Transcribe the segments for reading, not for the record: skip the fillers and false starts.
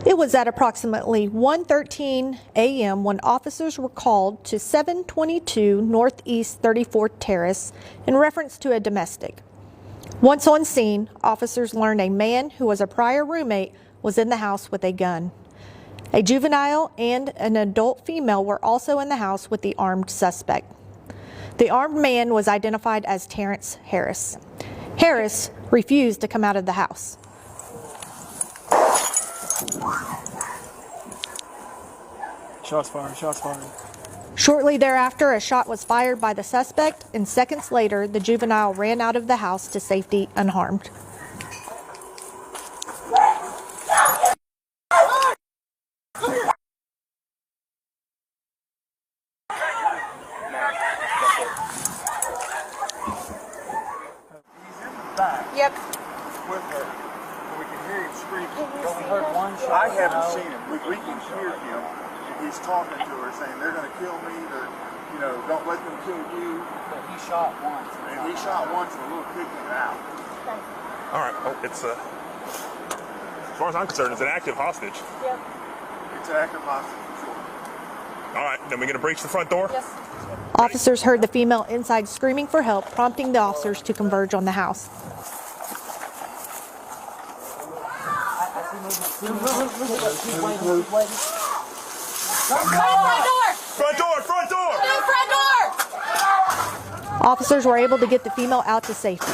It was at approximately 1:13 a.m. when officers were called to 722 Northeast 34th Terrace in reference to a domestic. Once on scene, officers learned a man who was a prior roommate was in the house with a gun. A juvenile and an adult female were also in the house with the armed suspect. The armed man was identified as Terrance Harris. Harris refused to come out of the house. Shots fired, shots fired. Shortly thereafter, a shot was fired by the suspect, and seconds later, the juvenile ran out of the house to safety unharmed. Yep. With her. We can hear him screaming. We heard one shot. I haven't seen him. We can hear him. And he's talking to her saying, they're going to kill me. They're, you know, don't let them kill you. But he shot once. And he shot once and a little kid went out. All right. Oh, it's as far as I'm concerned, it's an active hostage. Yep. It's an active hostage, sure. All right. Then we're going to breach the front door? Yes. Officers heard the female inside screaming for help, prompting the officers to converge on the house. Front door! Front door! Front door! Officers were able to get the female out to safety.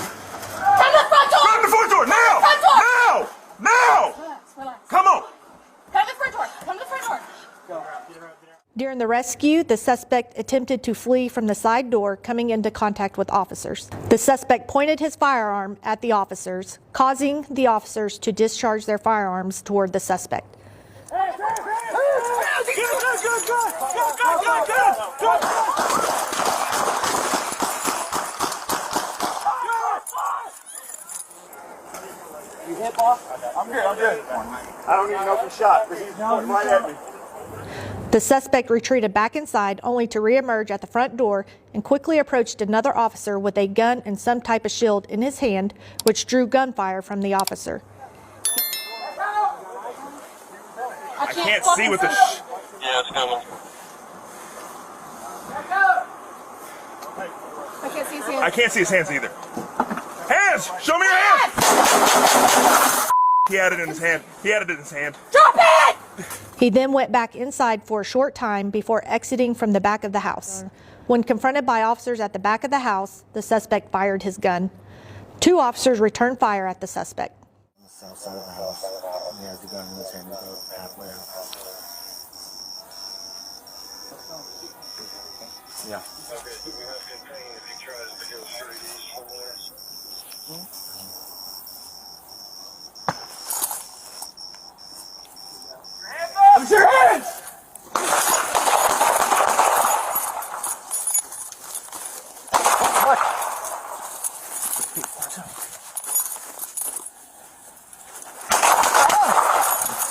Grab the front door! Now! Now! Now! Come on! Come to the front door! Come to the front door! During the rescue, the suspect attempted to flee from the side door, coming into contact with officers. The suspect pointed his firearm at the officers, causing the officers to discharge their firearms toward the suspect. You hit, boss? I'm good, I'm good. I don't even know if he shot, because he's pointing right at me. The suspect retreated back inside, only to reemerge at the front door and quickly approached another officer with a gun and some type of shield in his hand, which drew gunfire from the officer. I can't see with the Yeah, it's coming. I can't see his hands. I can't see his hands either. Hands! Show me your hands! He had it in his hand. He had it in his hand. Drop it! He then went back inside for a short time before exiting from the back of the house. When confronted by officers at the back of the house, the suspect fired his gun. 2 officers returned fire at the suspect. On the south side of the house. He has the gun in his hand about halfway out. Yeah. Put your hands!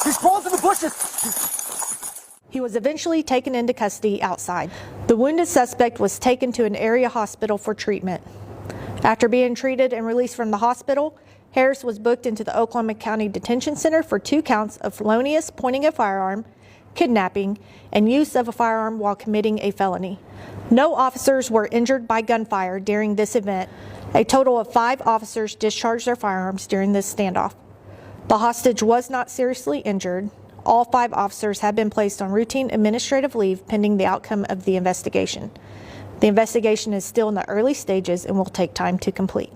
He's crawled through the bushes! He was eventually taken into custody outside. The wounded suspect was taken to an area hospital for treatment. After being treated and released from the hospital, Harris was booked into the Oklahoma County Detention Center for 2 counts of felonious pointing a firearm, kidnapping, and use of a firearm while committing a felony. No officers were injured by gunfire during this event. A total of 5 officers discharged their firearms during this standoff. The hostage was not seriously injured. All 5 officers have been placed on routine administrative leave pending the outcome of the investigation. The investigation is still in the early stages and will take time to complete.